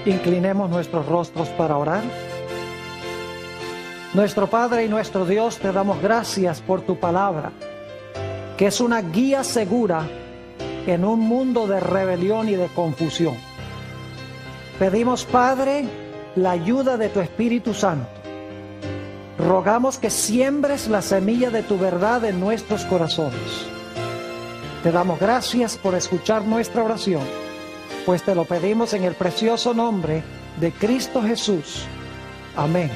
Inclinemos nuestros rostros para orar. Nuestro Padre y nuestro Dios, te damos gracias por tu palabra, que es una guía segura en un mundo de rebelión y de confusión. Pedimos, Padre, la ayuda de tu Espíritu Santo. Rogamos que siembres la semilla de tu verdad en nuestros corazones. Te damos gracias por escuchar nuestra oración, pues te lo pedimos en el precioso nombre de Cristo Jesús. Amén.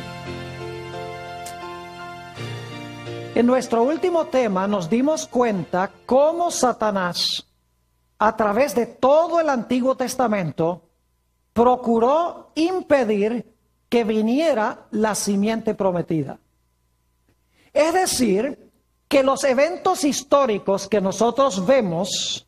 En nuestro último tema nos dimos cuenta cómo Satanás, a través de todo el Antiguo Testamento, procuró impedir que viniera la simiente prometida. Es decir, que los eventos históricos que nosotros vemos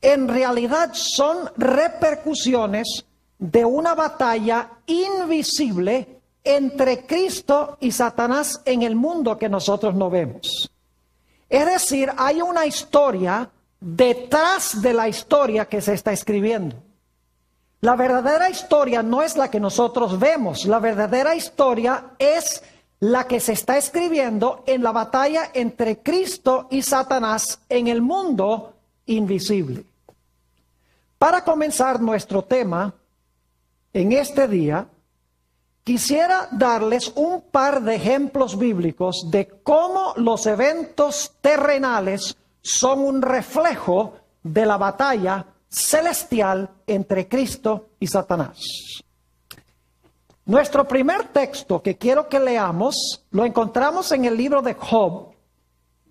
en realidad son repercusiones de una batalla invisible entre Cristo y Satanás en el mundo que nosotros no vemos. Es decir, hay una historia detrás de la historia que se está escribiendo. La verdadera historia no es la que nosotros vemos. La verdadera historia es la que se está escribiendo en la batalla entre Cristo y Satanás en el mundo invisible. Para comenzar nuestro tema en este día, quisiera darles un par de ejemplos bíblicos de cómo los eventos terrenales son un reflejo de la batalla celestial entre Cristo y Satanás. Nuestro primer texto que quiero que leamos lo encontramos en el libro de Job,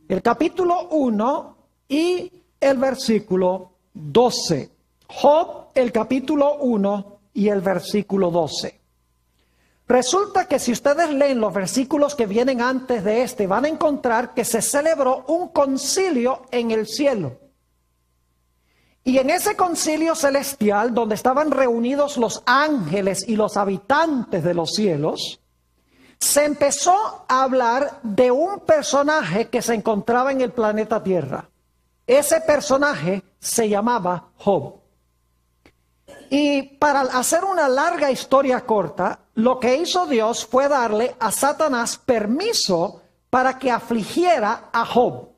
el capítulo 1 y el versículo 12. Job, el capítulo 1 y el versículo 12. Resulta que si ustedes leen los versículos que vienen antes de este, van a encontrar que se celebró un concilio en el cielo. Y en ese concilio celestial, donde estaban reunidos los ángeles y los habitantes de los cielos, se empezó a hablar de un personaje que se encontraba en el planeta Tierra. Ese personaje se llamaba Job. Y para hacer una larga historia corta, lo que hizo Dios fue darle a Satanás permiso para que afligiera a Job.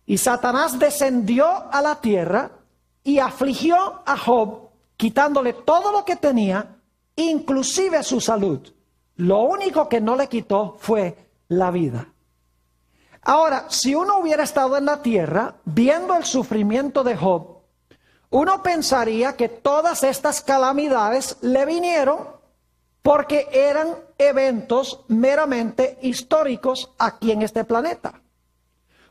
Y Satanás descendió a la tierra y afligió a Job, quitándole todo lo que tenía, inclusive su salud. Lo único que no le quitó fue la vida. Ahora, si uno hubiera estado en la tierra, viendo el sufrimiento de Job, uno pensaría que todas estas calamidades le vinieron porque eran eventos meramente históricos aquí en este planeta.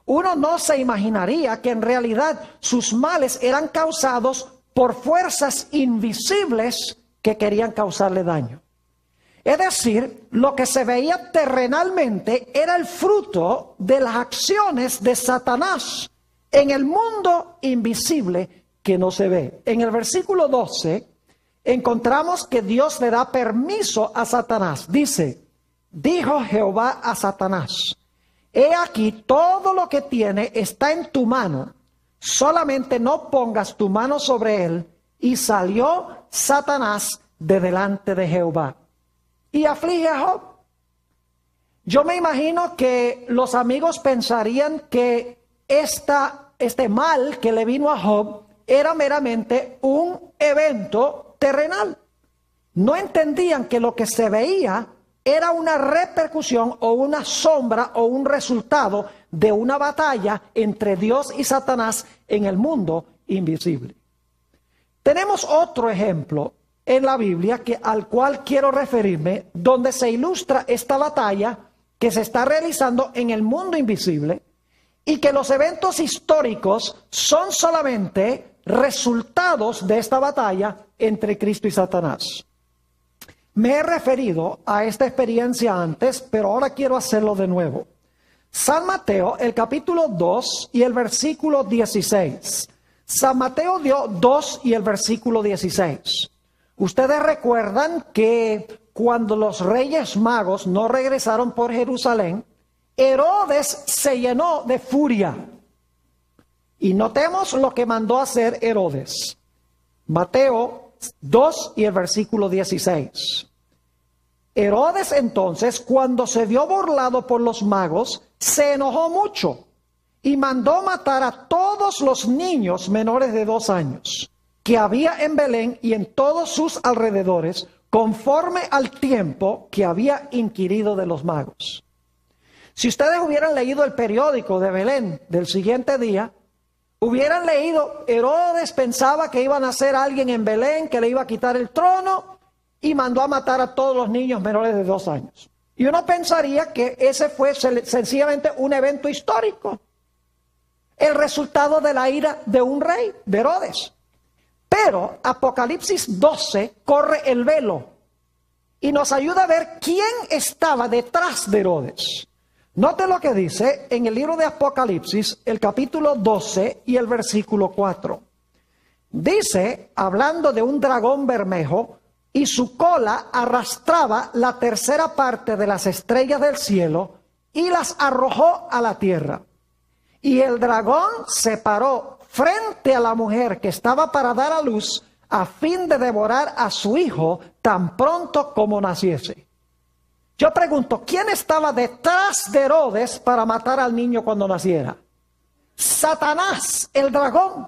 Uno no se imaginaría que en realidad sus males eran causados por fuerzas invisibles que querían causarle daño. Es decir, lo que se veía terrenalmente era el fruto de las acciones de Satanás en el mundo invisible que no se ve. En el versículo 12 encontramos que Dios le da permiso a Satanás. Dice, dijo Jehová a Satanás, he aquí todo lo que tiene está en tu mano, solamente no pongas tu mano sobre él. Y salió Satanás de delante de Jehová y aflige a Job. Yo me imagino que los amigos pensarían que este mal que le vino a Job era meramente un evento terrenal. No entendían que lo que se veía era una repercusión o una sombra o un resultado de una batalla entre Dios y Satanás en el mundo invisible. Tenemos otro ejemplo en la Biblia al cual quiero referirme, donde se ilustra esta batalla que se está realizando en el mundo invisible y que los eventos históricos son solamente resultados de esta batalla entre Cristo y Satanás. Me he referido a esta experiencia antes, pero ahora quiero hacerlo de nuevo. San Mateo, el capítulo 2 y el versículo 16. San Mateo 2 y el versículo 16. Ustedes recuerdan que cuando los reyes magos no regresaron por Jerusalén, Herodes se llenó de furia. Y notemos lo que mandó hacer Herodes. Mateo 2 y el versículo 16. Herodes entonces, cuando se vio burlado por los magos, se enojó mucho y mandó matar a todos los niños menores de 2 años que había en Belén y en todos sus alrededores, conforme al tiempo que había inquirido de los magos. Si ustedes hubieran leído el periódico de Belén del siguiente día, hubieran leído: Herodes pensaba que iba a nacer alguien en Belén que le iba a quitar el trono y mandó a matar a todos los niños menores de 2 años. Y uno pensaría que ese fue sencillamente un evento histórico, el resultado de la ira de un rey, de Herodes. Pero Apocalipsis 12 corre el velo y nos ayuda a ver quién estaba detrás de Herodes. Note lo que dice en el libro de Apocalipsis, el capítulo 12 y el versículo 4. Dice, hablando de un dragón bermejo, y su cola arrastraba la tercera parte de las estrellas del cielo y las arrojó a la tierra. Y el dragón se paró frente a la mujer que estaba para dar a luz, a fin de devorar a su hijo tan pronto como naciese. Yo pregunto, ¿quién estaba detrás de Herodes para matar al niño cuando naciera? Satanás, el dragón.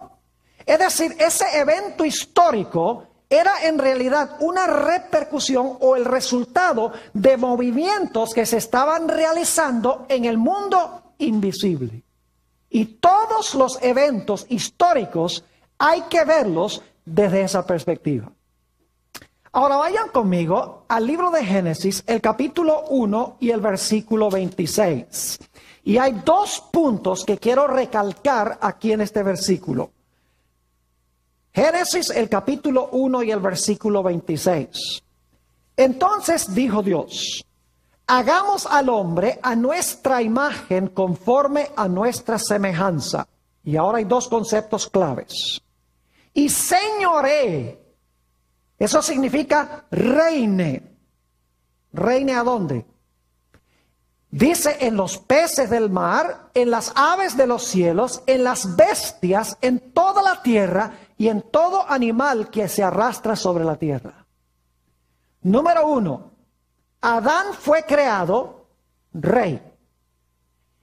Es decir, ese evento histórico era en realidad una repercusión o el resultado de movimientos que se estaban realizando en el mundo invisible. Y todos los eventos históricos hay que verlos desde esa perspectiva. Ahora vayan conmigo al libro de Génesis, el capítulo 1 y el versículo 26. Y hay 2 puntos que quiero recalcar aquí en este versículo. Génesis, el capítulo 1 y el versículo 26. Entonces dijo Dios: hagamos al hombre a nuestra imagen, conforme a nuestra semejanza. Y ahora hay 2 conceptos claves. Y señoree. Eso significa reine. ¿Reine a dónde? Dice: en los peces del mar, en las aves de los cielos, en las bestias, en toda la tierra y en todo animal que se arrastra sobre la tierra. Número 1, Adán fue creado rey.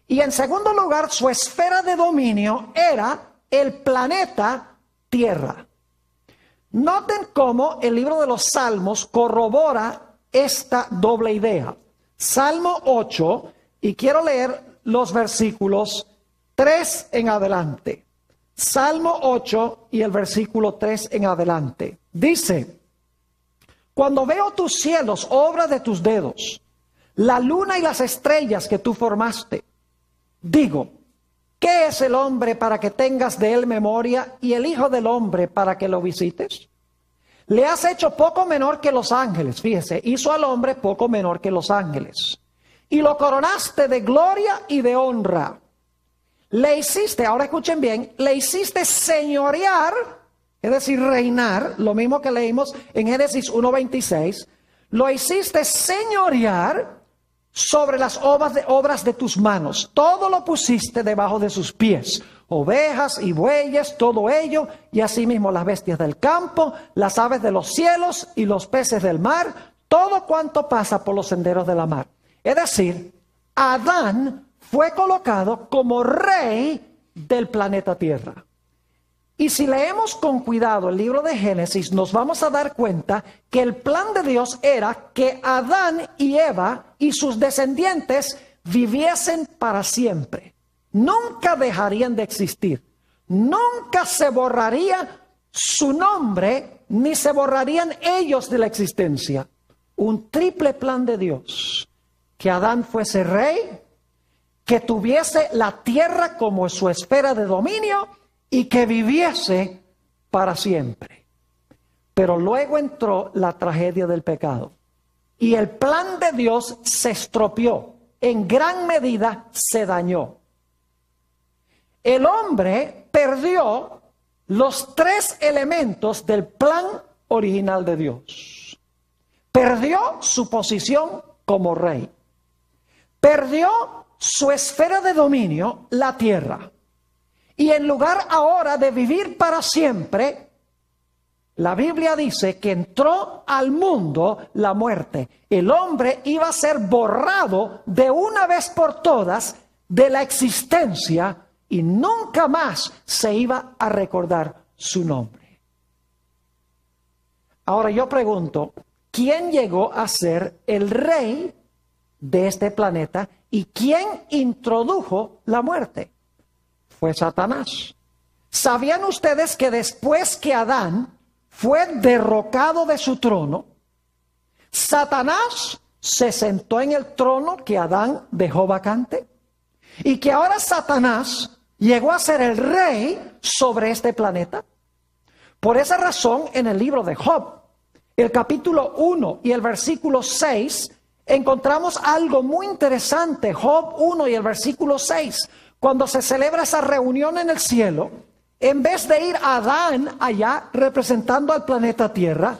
Y en segundo lugar, su esfera de dominio era el planeta Tierra. Noten cómo el libro de los Salmos corrobora esta doble idea. Salmo 8, y quiero leer los versículos 3 en adelante. Salmo 8 y el versículo 3 en adelante. Dice: cuando veo tus cielos, obra de tus dedos, la luna y las estrellas que tú formaste, digo, ¿qué es el hombre para que tengas de él memoria, y el hijo del hombre para que lo visites? Le has hecho poco menor que los ángeles. Fíjese, hizo al hombre poco menor que los ángeles. Y lo coronaste de gloria y de honra. Le hiciste, ahora escuchen bien, le hiciste señorear, es decir, reinar, lo mismo que leímos en Génesis 1:26. Lo hiciste señorear sobre las obras de tus manos. Todo lo pusiste debajo de sus pies. Ovejas y bueyes, todo ello, y asimismo las bestias del campo, las aves de los cielos y los peces del mar, todo cuanto pasa por los senderos de la mar. Es decir, Adán fue colocado como rey del planeta Tierra. Y si leemos con cuidado el libro de Génesis, nos vamos a dar cuenta que el plan de Dios era que Adán y Eva y sus descendientes viviesen para siempre. Nunca dejarían de existir. Nunca se borraría su nombre, ni se borrarían ellos de la existencia. Un triple plan de Dios. Que Adán fuese rey, que tuviese la tierra como su esfera de dominio y que viviese para siempre. Pero luego entró la tragedia del pecado. Y el plan de Dios se estropeó. En gran medida se dañó. El hombre perdió los 3 elementos del plan original de Dios. Perdió su posición como rey. Perdió su esfera de dominio, la tierra. Y en lugar ahora de vivir para siempre, la Biblia dice que entró al mundo la muerte. El hombre iba a ser borrado de una vez por todas de la existencia y nunca más se iba a recordar su nombre. Ahora yo pregunto, ¿quién llegó a ser el rey de este planeta y quién introdujo la muerte? Fue Satanás. ¿Sabían ustedes que después que Adán fue derrocado de su trono, Satanás se sentó en el trono que Adán dejó vacante? Y que ahora Satanás llegó a ser el rey sobre este planeta. Por esa razón, en el libro de Job, el capítulo 1 y el versículo 6, encontramos algo muy interesante. Job 1 y el versículo 6, cuando se celebra esa reunión en el cielo, en vez de ir Adán allá representando al planeta Tierra,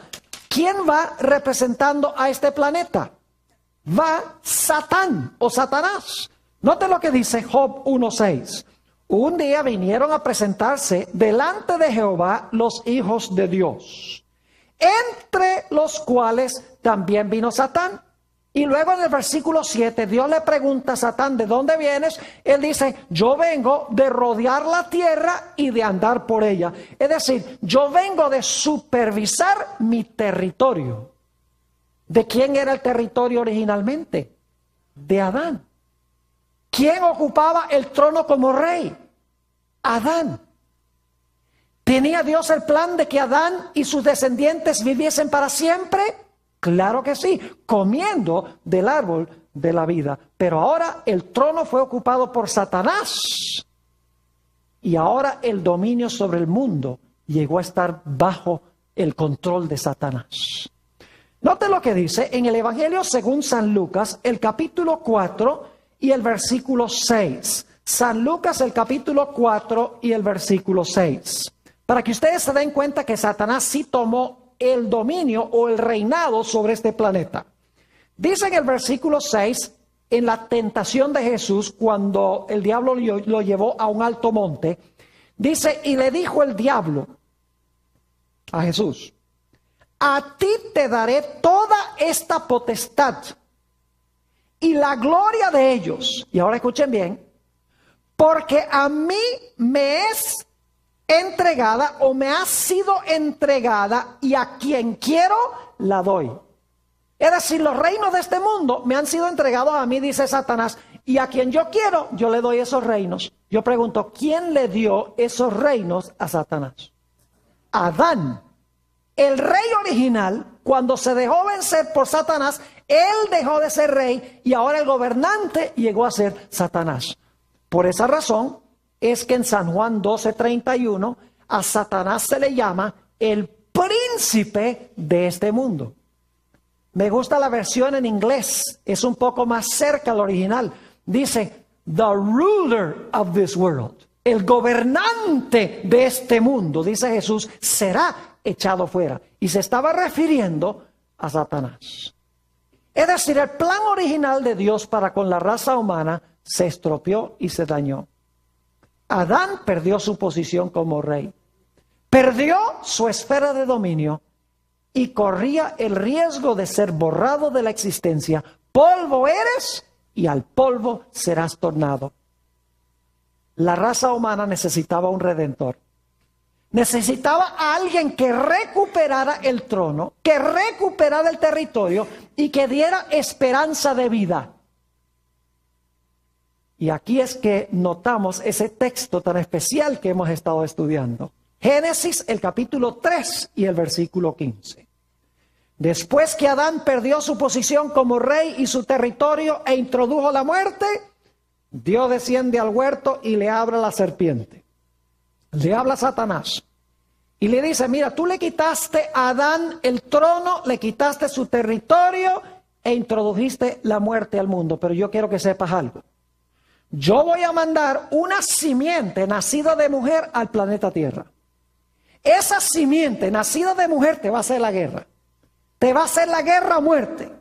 ¿quién va representando a este planeta? Va Satán o Satanás. Note lo que dice Job 1:6. Un día vinieron a presentarse delante de Jehová los hijos de Dios, entre los cuales también vino Satán. Y luego en el versículo 7, Dios le pregunta a Satán, ¿de dónde vienes? Él dice, yo vengo de rodear la tierra y de andar por ella. Es decir, yo vengo de supervisar mi territorio. ¿De quién era el territorio originalmente? De Adán. ¿Quién ocupaba el trono como rey? Adán. ¿Tenía Dios el plan de que Adán y sus descendientes viviesen para siempre? Claro que sí, comiendo del árbol de la vida. Pero ahora el trono fue ocupado por Satanás. Y ahora el dominio sobre el mundo llegó a estar bajo el control de Satanás. Note lo que dice en el Evangelio según San Lucas, el capítulo 4 y el versículo 6. San Lucas, el capítulo 4 y el versículo 6. Para que ustedes se den cuenta que Satanás sí tomó el dominio o el reinado sobre este planeta. Dice en el versículo 6, en la tentación de Jesús, cuando el diablo lo llevó a un alto monte, dice, y le dijo el diablo a Jesús, a ti te daré toda esta potestad y la gloria de ellos. Y ahora escuchen bien, porque a mí me es entregada o me ha sido entregada y a quien quiero la doy. Es decir, los reinos de este mundo me han sido entregados a mí, dice Satanás, y a quien yo quiero, yo le doy esos reinos. Yo pregunto, ¿quién le dio esos reinos a Satanás? Adán. El rey original, cuando se dejó vencer por Satanás, él dejó de ser rey y ahora el gobernante llegó a ser Satanás. Por esa razón es que en San Juan 12:31 a Satanás se le llama el príncipe de este mundo. Me gusta la versión en inglés, es un poco más cerca al original. Dice, the ruler of this world, el gobernante de este mundo, dice Jesús, será echado fuera. Y se estaba refiriendo a Satanás. Es decir, el plan original de Dios para con la raza humana se estropeó y se dañó. Adán perdió su posición como rey, perdió su esfera de dominio y corría el riesgo de ser borrado de la existencia. Polvo eres y al polvo serás tornado. La raza humana necesitaba un redentor. Necesitaba a alguien que recuperara el trono, que recuperara el territorio y que diera esperanza de vida. Y aquí es que notamos ese texto tan especial que hemos estado estudiando. Génesis, el capítulo 3 y el versículo 15. Después que Adán perdió su posición como rey y su territorio e introdujo la muerte, Dios desciende al huerto y le habla a la serpiente. Le habla a Satanás. Y le dice, mira, tú le quitaste a Adán el trono, le quitaste su territorio e introdujiste la muerte al mundo. Pero yo quiero que sepas algo. Yo voy a mandar una simiente nacida de mujer al planeta Tierra. Esa simiente nacida de mujer te va a hacer la guerra. Te va a hacer la guerra a muerte.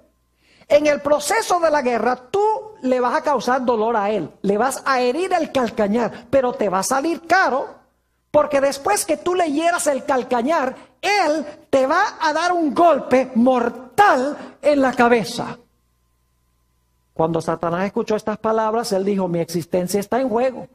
En el proceso de la guerra, tú le vas a causar dolor a él. Le vas a herir el calcañar, pero te va a salir caro Porque después que tú le hieras el calcañar, él te va a dar un golpe mortal en la cabeza. Cuando Satanás escuchó estas palabras, él dijo, mi existencia está en juego.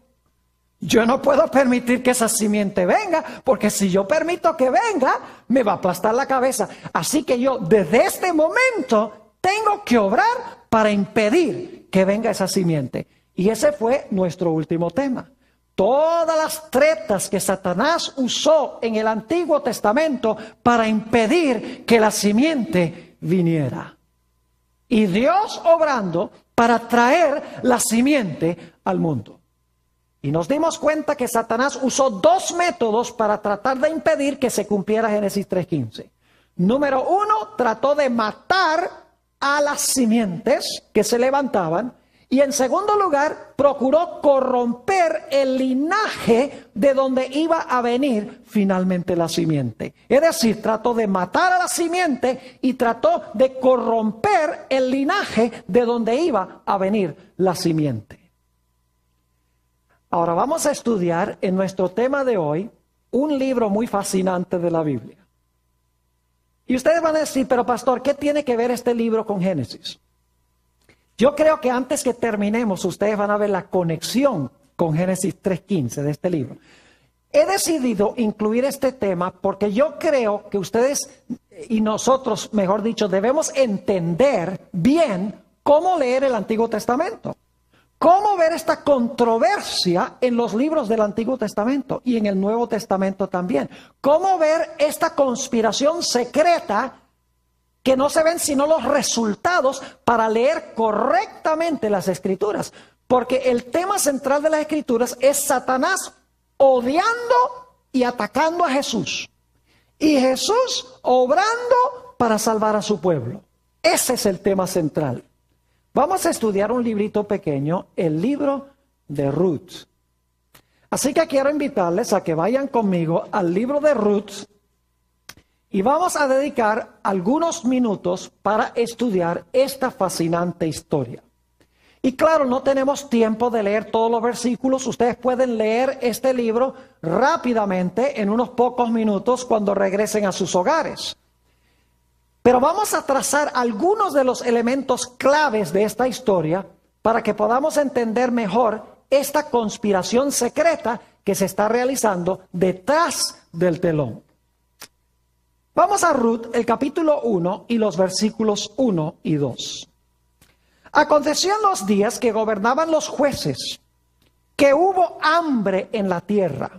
Yo no puedo permitir que esa simiente venga, porque si yo permito que venga, me va a aplastar la cabeza. Así que yo, desde este momento, tengo que obrar para impedir que venga esa simiente. Y ese fue nuestro último tema. Todas las tretas que Satanás usó en el Antiguo Testamento para impedir que la simiente viniera. Y Dios obrando para traer la simiente al mundo. Y nos dimos cuenta que Satanás usó dos métodos para tratar de impedir que se cumpliera Génesis 3:15. Número uno, trató de matar a las simientes que se levantaban. Y en segundo lugar, procuró corromper el linaje de donde iba a venir finalmente la simiente. Es decir, trató de matar a la simiente y trató de corromper el linaje de donde iba a venir la simiente. Ahora vamos a estudiar en nuestro tema de hoy un libro muy fascinante de la Biblia. Y ustedes van a decir, pero pastor, ¿qué tiene que ver este libro con Génesis? Yo creo que antes que terminemos, ustedes van a ver la conexión con Génesis 3:15 de este libro. He decidido incluir este tema porque yo creo que ustedes y nosotros, mejor dicho, debemos entender bien cómo leer el Antiguo Testamento. Cómo ver esta controversia en los libros del Antiguo Testamento y en el Nuevo Testamento también. Cómo ver esta conspiración secreta que no se ven sino los resultados para leer correctamente las Escrituras. Porque el tema central de las Escrituras es Satanás odiando y atacando a Jesús. Y Jesús obrando para salvar a su pueblo. Ese es el tema central. Vamos a estudiar un librito pequeño, el libro de Ruth. Así que quiero invitarles a que vayan conmigo al libro de Ruth y vamos a dedicar algunos minutos para estudiar esta fascinante historia. Y claro, no tenemos tiempo de leer todos los versículos. Ustedes pueden leer este libro rápidamente en unos pocos minutos cuando regresen a sus hogares. Pero vamos a trazar algunos de los elementos claves de esta historia para que podamos entender mejor esta conspiración secreta que se está realizando detrás del telón. Vamos a Ruth, el capítulo 1 y los versículos 1 y 2. Aconteció en los días que gobernaban los jueces, que hubo hambre en la tierra.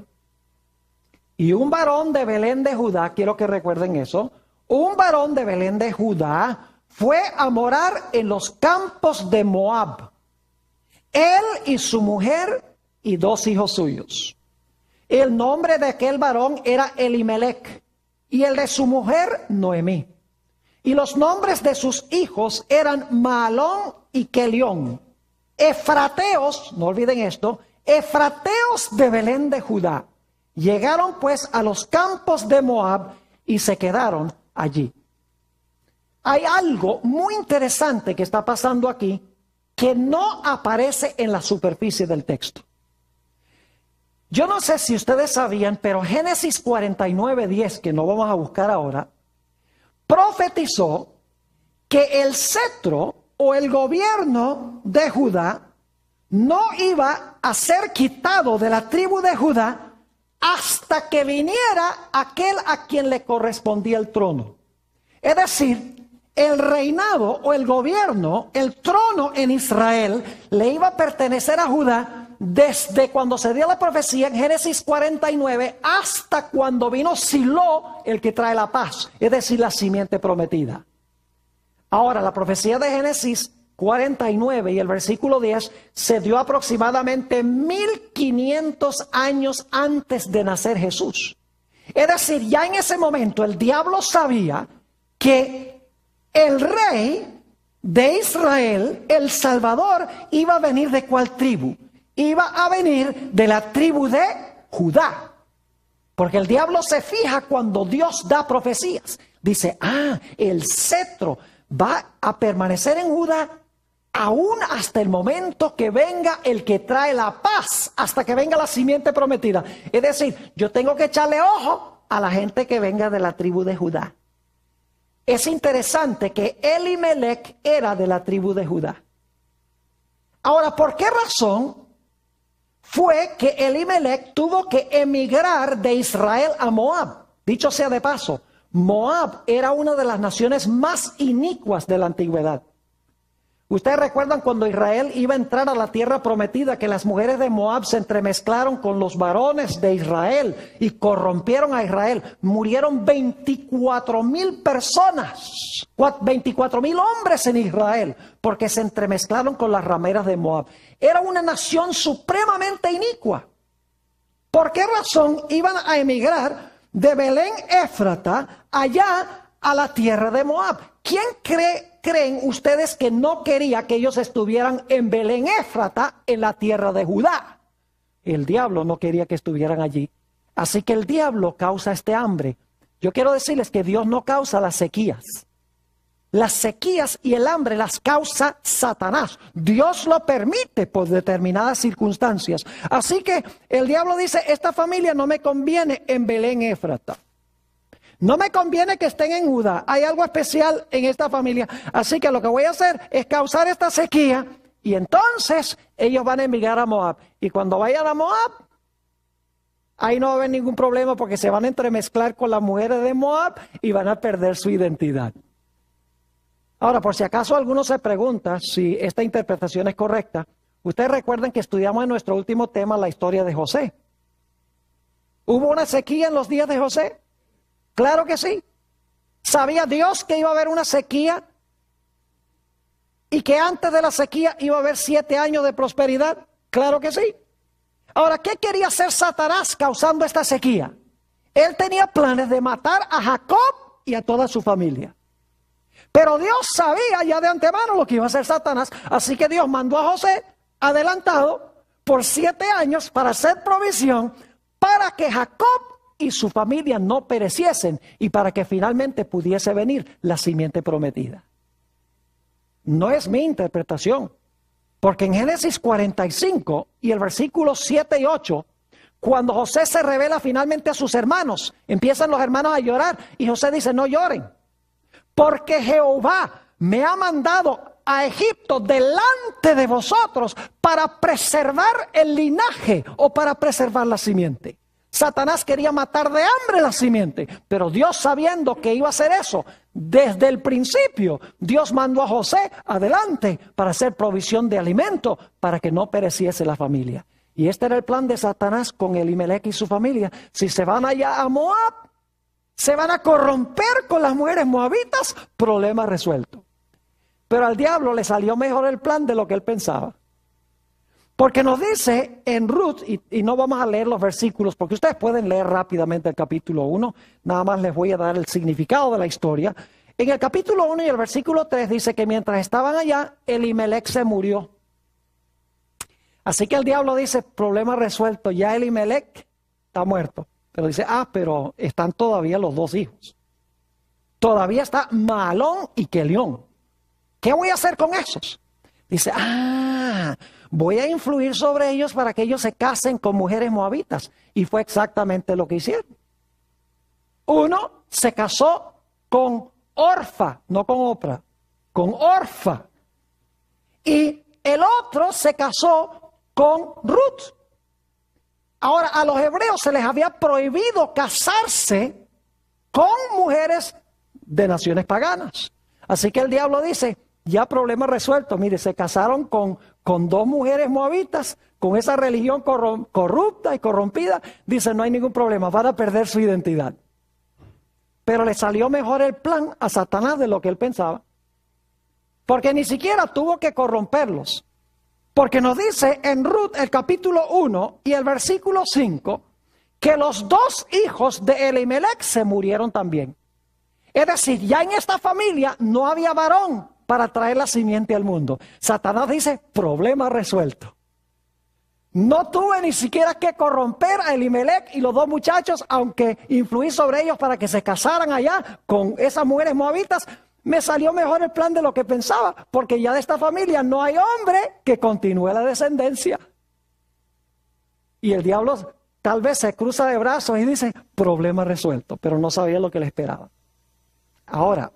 Y un varón de Belén de Judá, quiero que recuerden eso, un varón de Belén de Judá fue a morar en los campos de Moab. Él y su mujer y 2 hijos suyos. El nombre de aquel varón era Elimelech y el de su mujer Noemí. Y los nombres de sus hijos eran Mahalón y Kelión. Efrateos, no olviden esto, efrateos de Belén de Judá. Llegaron pues a los campos de Moab y se quedaron allí. Hay algo muy interesante que está pasando aquí que no aparece en la superficie del texto. Yo no sé si ustedes sabían, pero Génesis 49:10, que no vamos a buscar ahora, profetizó que el cetro o el gobierno de Judá no iba a ser quitado de la tribu de Judá hasta que viniera aquel a quien le correspondía el trono. Es decir, el reinado o el gobierno, el trono en Israel, le iba a pertenecer a Judá desde cuando se dio la profecía en Génesis 49 hasta cuando vino Silo, el que trae la paz, es decir, la simiente prometida. Ahora, la profecía de Génesis 49 y el versículo 10 se dio aproximadamente 1500 años antes de nacer Jesús. Es decir, ya en ese momento el diablo sabía que el rey de Israel, el Salvador, iba a venir ¿de cuál tribu? Iba a venir de la tribu de Judá. Porque el diablo se fija cuando Dios da profecías. Dice, el cetro va a permanecer en Judá aún hasta el momento que venga el que trae la paz, hasta que venga la simiente prometida. Es decir, yo tengo que echarle ojo a la gente que venga de la tribu de Judá. Es interesante que Elimelech era de la tribu de Judá. Ahora, ¿por qué razón fue que Elimelech tuvo que emigrar de Israel a Moab? Dicho sea de paso, Moab era una de las naciones más inicuas de la antigüedad. Ustedes recuerdan cuando Israel iba a entrar a la tierra prometida, que las mujeres de Moab se entremezclaron con los varones de Israel y corrompieron a Israel. Murieron 24,000 personas, 24,000 hombres en Israel, porque se entremezclaron con las rameras de Moab. Era una nación supremamente inicua. ¿Por qué razón iban a emigrar de Belén Éfrata allá a la tierra de Moab? ¿Quién creen ustedes que no quería que ellos estuvieran en Belén Éfrata, en la tierra de Judá? El diablo no quería que estuvieran allí. Así que el diablo causa este hambre. Yo quiero decirles que Dios no causa las sequías. Las sequías y el hambre las causa Satanás. Dios lo permite por determinadas circunstancias. Así que el diablo dice, esta familia no me conviene en Belén Éfrata. No me conviene que estén en Judá. Hay algo especial en esta familia. Así que lo que voy a hacer es causar esta sequía. Y entonces ellos van a emigrar a Moab. Y cuando vayan a Moab, ahí no va a haber ningún problema porque se van a entremezclar con las mujeres de Moab y van a perder su identidad. Ahora, por si acaso alguno se pregunta si esta interpretación es correcta, ustedes recuerdan que estudiamos en nuestro último tema la historia de José. ¿Hubo una sequía en los días de José? Claro que sí. ¿Sabía Dios que iba a haber una sequía? Y que antes de la sequía iba a haber 7 años de prosperidad. Claro que sí. Ahora, ¿qué quería hacer Satanás causando esta sequía? Él tenía planes de matar a Jacob y a toda su familia. Pero Dios sabía ya de antemano lo que iba a hacer Satanás. Así que Dios mandó a José adelantado por 7 años para hacer provisión para que Jacob y su familia no pereciesen y para que finalmente pudiese venir la simiente prometida. No es mi interpretación, porque en Génesis 45 y el versículo 7 y 8, cuando José se revela finalmente a sus hermanos, empiezan los hermanos a llorar y José dice, no lloren, porque Jehová me ha mandado a Egipto delante de vosotros para preservar el linaje o para preservar la simiente. Satanás quería matar de hambre la simiente, pero Dios, sabiendo que iba a hacer eso, desde el principio, Dios mandó a José adelante para hacer provisión de alimento para que no pereciese la familia. Y este era el plan de Satanás con Elimelech y su familia. Si se van allá a Moab, se van a corromper con las mujeres moabitas, problema resuelto. Pero al diablo le salió mejor el plan de lo que él pensaba. Porque nos dice en Ruth, y no vamos a leer los versículos, porque ustedes pueden leer rápidamente el capítulo 1, nada más les voy a dar el significado de la historia. En el capítulo 1 y el versículo 3 dice que mientras estaban allá, Elimelech se murió. Así que el diablo dice, problema resuelto, ya Elimelech está muerto. Pero dice, pero están todavía los 2 hijos. Todavía está Mahalón y Kelión. ¿Qué voy a hacer con esos? Dice, voy a influir sobre ellos para que ellos se casen con mujeres moabitas. Y fue exactamente lo que hicieron. Uno se casó con Orfa, no con Oprah, con Orfa. Y el otro se casó con Ruth. Ahora, a los hebreos se les había prohibido casarse con mujeres de naciones paganas. Así que el diablo dice, ya problema resuelto. Mire, se casaron con 2 mujeres moabitas, con esa religión corrupta y corrompida. Dice, no hay ningún problema, van a perder su identidad. Pero le salió mejor el plan a Satanás de lo que él pensaba. Porque ni siquiera tuvo que corromperlos. Porque nos dice en Ruth el capítulo 1 y el versículo 5 que los 2 hijos de Elimelech se murieron también. Es decir, ya en esta familia no había varón para traer la simiente al mundo. Satanás dice, problema resuelto. No tuve ni siquiera que corromper a Elimelech y los 2 muchachos, aunque influí sobre ellos para que se casaran allá con esas mujeres moabitas. me salió mejor el plan de lo que pensaba, porque ya de esta familia no hay hombre que continúe la descendencia. Y el diablo tal vez se cruza de brazos y dice, problema resuelto, pero no sabía lo que le esperaba. Ahora,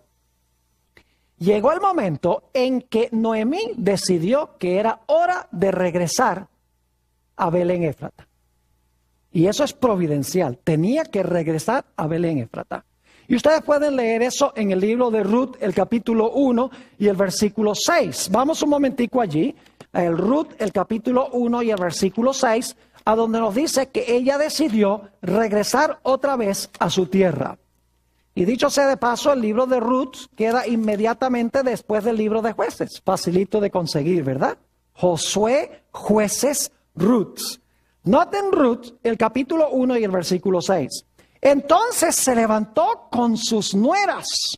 llegó el momento en que Noemí decidió que era hora de regresar a Belén Éfrata. Y eso es providencial. Tenía que regresar a Belén Éfrata. Y ustedes pueden leer eso en el libro de Ruth, el capítulo 1 y el versículo 6. Vamos un momentico allí, el Ruth, el capítulo 1 y el versículo 6, a donde nos dice que ella decidió regresar otra vez a su tierra. Y dicho sea de paso, el libro de Ruth queda inmediatamente después del libro de Jueces. Facilito de conseguir, ¿verdad? Josué, Jueces, Ruth. Noten Ruth, el capítulo 1 y el versículo 6. Entonces se levantó con sus nueras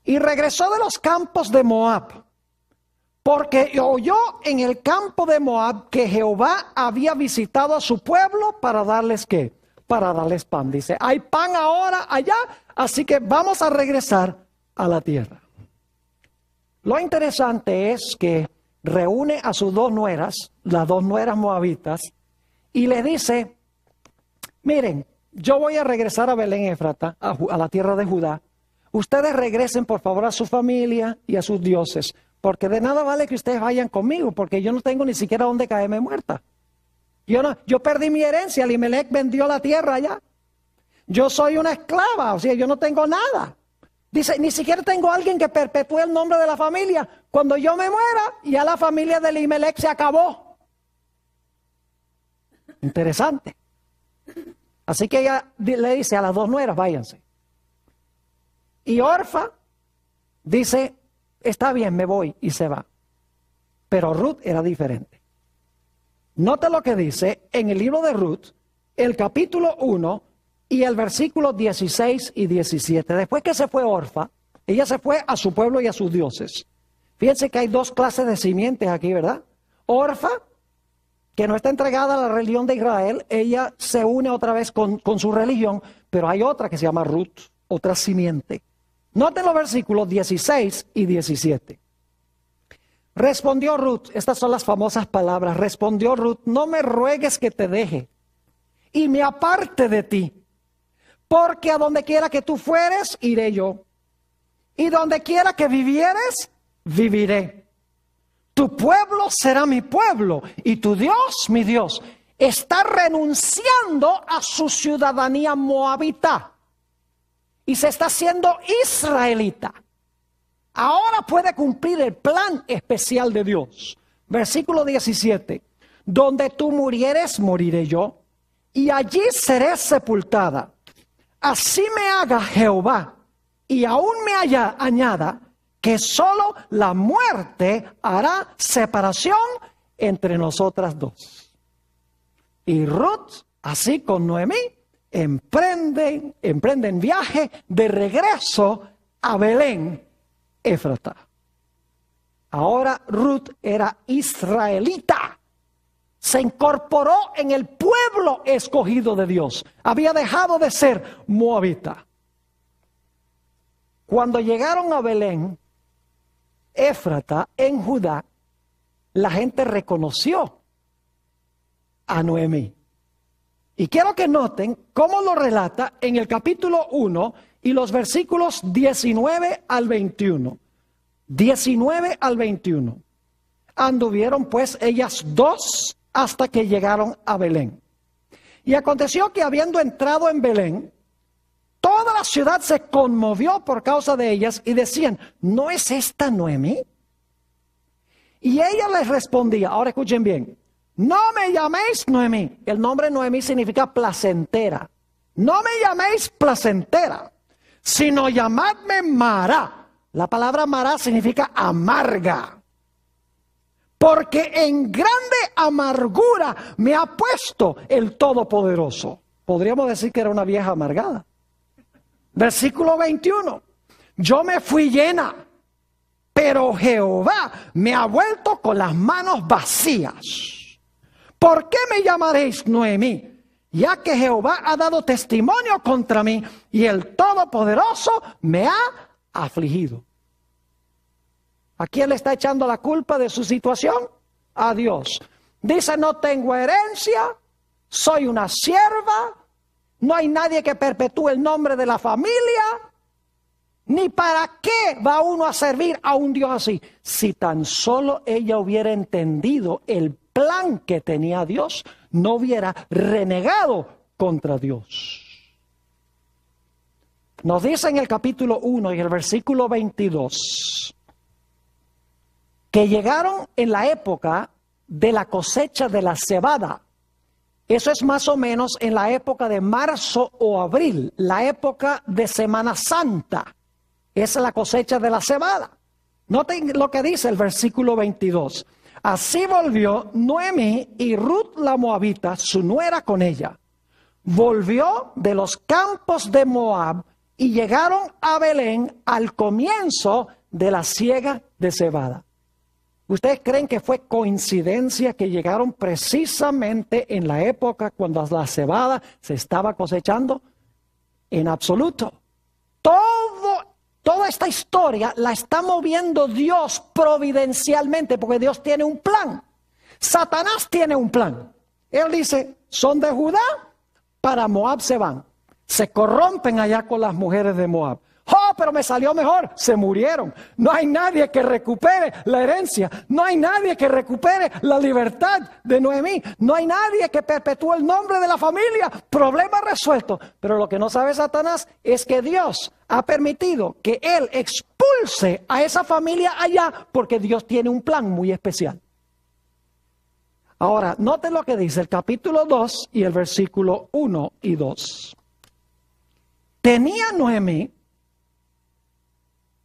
y regresó de los campos de Moab, porque oyó en el campo de Moab que Jehová había visitado a su pueblo para darles ¿qué? Para darles pan. Dice, hay pan ahora allá, así que vamos a regresar a la tierra. Lo interesante es que reúne a sus dos nueras, las dos nueras moabitas, y les dice, miren, yo voy a regresar a Belén Éfrata, a la tierra de Judá. Ustedes regresen por favor a su familia y a sus dioses, porque de nada vale que ustedes vayan conmigo, porque yo no tengo ni siquiera dónde caerme muerta. Yo perdí mi herencia, Elimelech vendió la tierra allá. Yo soy una esclava, o sea, yo no tengo nada. Dice, ni siquiera tengo alguien que perpetúe el nombre de la familia. Cuando yo me muera, ya la familia de Elimelech se acabó. Interesante. Así que ella le dice a las dos nueras, váyanse. Y Orfa dice, está bien, me voy, y se va. Pero Ruth era diferente. Note lo que dice en el libro de Ruth, el capítulo 1 y el versículo 16 y 17. Después que se fue Orfa, ella se fue a su pueblo y a sus dioses. Fíjense que hay dos clases de simientes aquí, ¿verdad? Orfa, que no está entregada a la religión de Israel, ella se une otra vez con su religión, pero hay otra que se llama Ruth, otra simiente. Noten los versículos 16 y 17. Respondió Ruth, estas son las famosas palabras, respondió Ruth, no me ruegues que te deje y me aparte de ti, porque a donde quiera que tú fueres, iré yo, y donde quiera que vivieres, viviré. Tu pueblo será mi pueblo y tu Dios, mi Dios. Está renunciando a su ciudadanía moabita y se está haciendo israelita. Ahora puede cumplir el plan especial de Dios. Versículo 17. Donde tú murieres, moriré yo, y allí seré sepultada. Así me haga Jehová, y aún me añada, que solo la muerte hará separación entre nosotras dos. Y Ruth, así con Noemí, emprenden viaje de regreso a Belén Éfrata. Ahora Ruth era israelita. Se incorporó en el pueblo escogido de Dios. Había dejado de ser moabita. Cuando llegaron a Belén Éfrata, en Judá, la gente reconoció a Noemí. Y quiero que noten cómo lo relata en el capítulo 1 y los versículos 19 al 21. 19 al 21. Anduvieron pues ellas dos hasta que llegaron a Belén. Y aconteció que habiendo entrado en Belén, toda la ciudad se conmovió por causa de ellas y decían, ¿no es esta Noemí? Y ella les respondía, ahora escuchen bien, no me llaméis Noemí. El nombre Noemí significa placentera. No me llaméis placentera, sino llamadme Mara. La palabra Mara significa amarga. Porque en grande amargura me ha puesto el Todopoderoso. Podríamos decir que era una vieja amargada. Versículo 21. Yo me fui llena, pero Jehová me ha vuelto con las manos vacías. ¿Por qué me llamaréis Noemí? Ya que Jehová ha dado testimonio contra mí y el Todopoderoso me ha afligido. ¿A quién le está echando la culpa de su situación? A Dios. Dice, no tengo herencia, soy una sierva, no hay nadie que perpetúe el nombre de la familia. Ni para qué va uno a servir a un Dios así. Si tan solo ella hubiera entendido el plan que tenía Dios, no hubiera renegado contra Dios. Nos dice en el capítulo 1 y el versículo 22 que llegaron en la época de la cosecha de la cebada. Eso es más o menos en la época de marzo o abril, la época de Semana Santa. Esa es la cosecha de la cebada. Noten lo que dice el versículo 22. Así volvió Noemí y Ruth la moabita, su nuera, con ella. Volvió de los campos de Moab y llegaron a Belén al comienzo de la siega de cebada. ¿Ustedes creen que fue coincidencia que llegaron precisamente en la época cuando la cebada se estaba cosechando? En absoluto. Toda esta historia la está moviendo Dios providencialmente, porque Dios tiene un plan. Satanás tiene un plan. Él dice, son de Judá, para Moab se van. Se corrompen allá con las mujeres de Moab. ¡Oh, pero me salió mejor! Se murieron. No hay nadie que recupere la herencia. No hay nadie que recupere la libertad de Noemí. No hay nadie que perpetúe el nombre de la familia. Problema resuelto. Pero lo que no sabe Satanás es que Dios ha permitido que él expulse a esa familia allá porque Dios tiene un plan muy especial. Ahora, noten lo que dice el capítulo 2 y el versículo 1 y 2. Tenía Noemí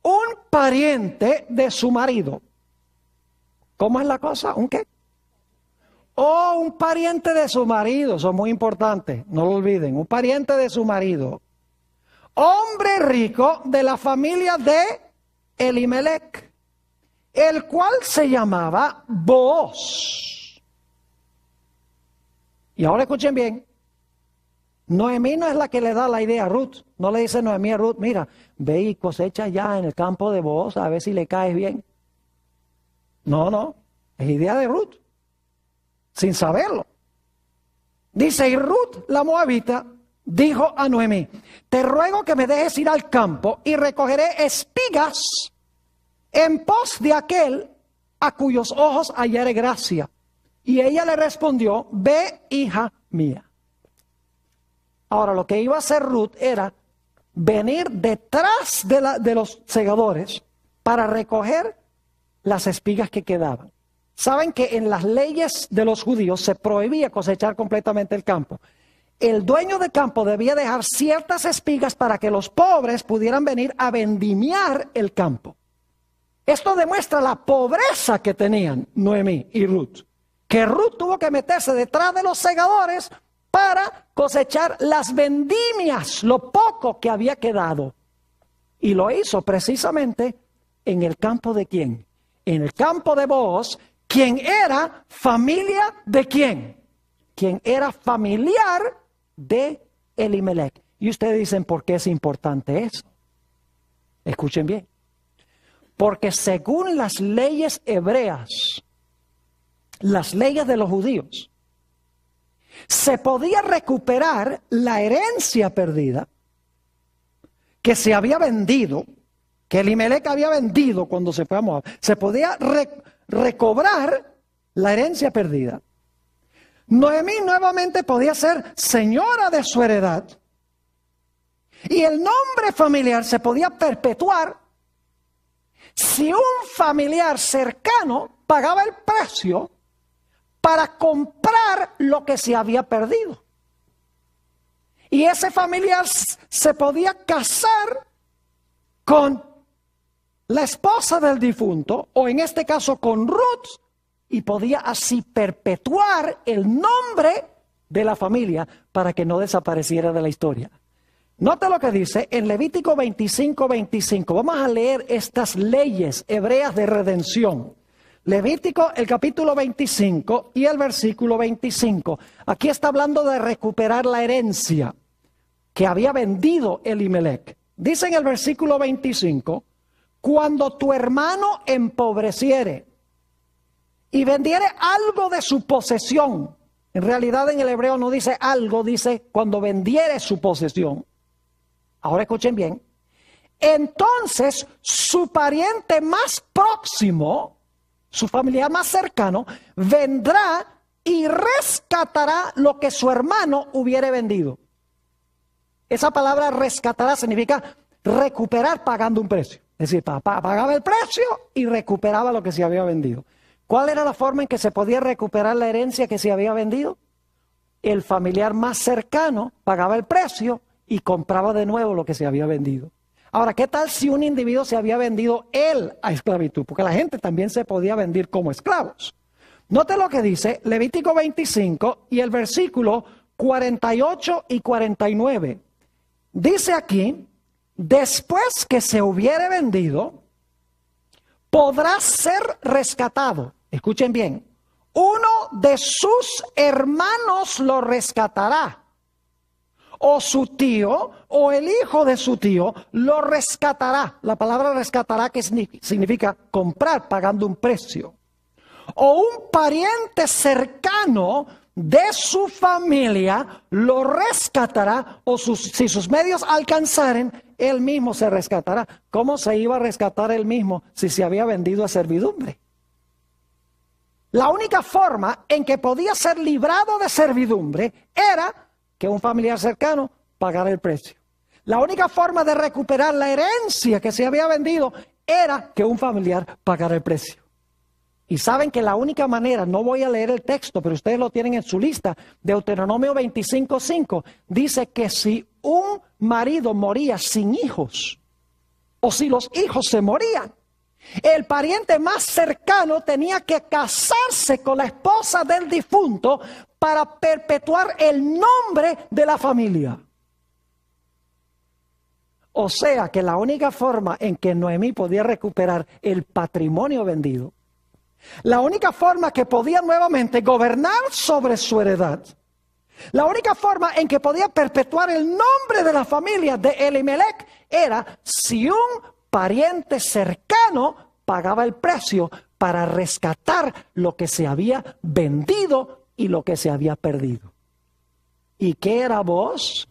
un pariente de su marido. ¿Cómo es la cosa? ¿Un qué? Oh, un pariente de su marido. Eso es muy importante, no lo olviden. Un pariente de su marido. Hombre rico de la familia de Elimelec, el cual se llamaba Booz. Y ahora escuchen bien. Noemí no es la que le da la idea a Ruth. No le dice Noemí a Ruth, mira, ve y cosecha ya en el campo de Booz a ver si le caes bien. No, es idea de Ruth, sin saberlo. Dice, y Ruth, la moabita, dijo a Noemí, te ruego que me dejes ir al campo y recogeré espigas en pos de aquel a cuyos ojos hallare gracia. Y ella le respondió, ve, hija mía. Ahora, lo que iba a hacer Ruth era venir detrás de los segadores para recoger las espigas que quedaban. Saben que en las leyes de los judíos se prohibía cosechar completamente el campo. El dueño del campo debía dejar ciertas espigas para que los pobres pudieran venir a vendimiar el campo. Esto demuestra la pobreza que tenían Noemí y Ruth. Que Ruth tuvo que meterse detrás de los segadores para cosechar las vendimias, lo poco que había quedado. Y lo hizo precisamente en el campo de ¿quién? En el campo de Booz, quien era familia de ¿quién? Quien era familiar de Elimelec. Y ustedes dicen, ¿por qué es importante eso? Escuchen bien. Porque según las leyes hebreas, las leyes de los judíos, se podía recuperar la herencia perdida que se había vendido, que Elimelec había vendido cuando se fue a Moab. Se podía recobrar la herencia perdida. Noemí nuevamente podía ser señora de su heredad y el nombre familiar se podía perpetuar si un familiar cercano pagaba el precio para comprar lo que se había perdido. Y ese familiar se podía casar con la esposa del difunto, o en este caso con Ruth, y podía así perpetuar el nombre de la familia para que no desapareciera de la historia. Note lo que dice en Levítico 25:25. Vamos a leer estas leyes hebreas de redención. Levítico, el capítulo 25 y el versículo 25. Aquí está hablando de recuperar la herencia que había vendido Elimelec. Dice en el versículo 25, cuando tu hermano empobreciere y vendiere algo de su posesión. En realidad en el hebreo no dice algo, dice cuando vendiere su posesión. Ahora escuchen bien. Entonces su pariente más próximo, su familiar más cercano, vendrá y rescatará lo que su hermano hubiere vendido. Esa palabra rescatará significa recuperar pagando un precio. Es decir, pagaba el precio y recuperaba lo que se había vendido. ¿Cuál era la forma en que se podía recuperar la herencia que se había vendido? El familiar más cercano pagaba el precio y compraba de nuevo lo que se había vendido. Ahora, ¿qué tal si un individuo se había vendido él a esclavitud? Porque la gente también se podía vender como esclavos. Note lo que dice Levítico 25 y el versículo 48 y 49. Dice aquí, después que se hubiere vendido, podrá ser rescatado. Escuchen bien, uno de sus hermanos lo rescatará, o su tío, o el hijo de su tío, lo rescatará. La palabra rescatará que significa comprar pagando un precio. O un pariente cercano de su familia lo rescatará, o si sus medios alcanzaren, él mismo se rescatará. ¿Cómo se iba a rescatar él mismo si se había vendido a servidumbre? La única forma en que podía ser librado de servidumbre era que un familiar cercano pagara el precio. La única forma de recuperar la herencia que se había vendido era que un familiar pagara el precio. Y saben que la única manera, no voy a leer el texto, pero ustedes lo tienen en su lista, Deuteronomio 25:5, dice que si un marido moría sin hijos, o si los hijos se morían, el pariente más cercano tenía que casarse con la esposa del difunto para perpetuar el nombre de la familia. O sea que la única forma en que Noemí podía recuperar el patrimonio vendido, la única forma que podía nuevamente gobernar sobre su heredad, la única forma en que podía perpetuar el nombre de la familia de Elimelech era si un pariente cercano pagaba el precio para rescatar lo que se había vendido y lo que se había perdido. ¿Y qué era Booz?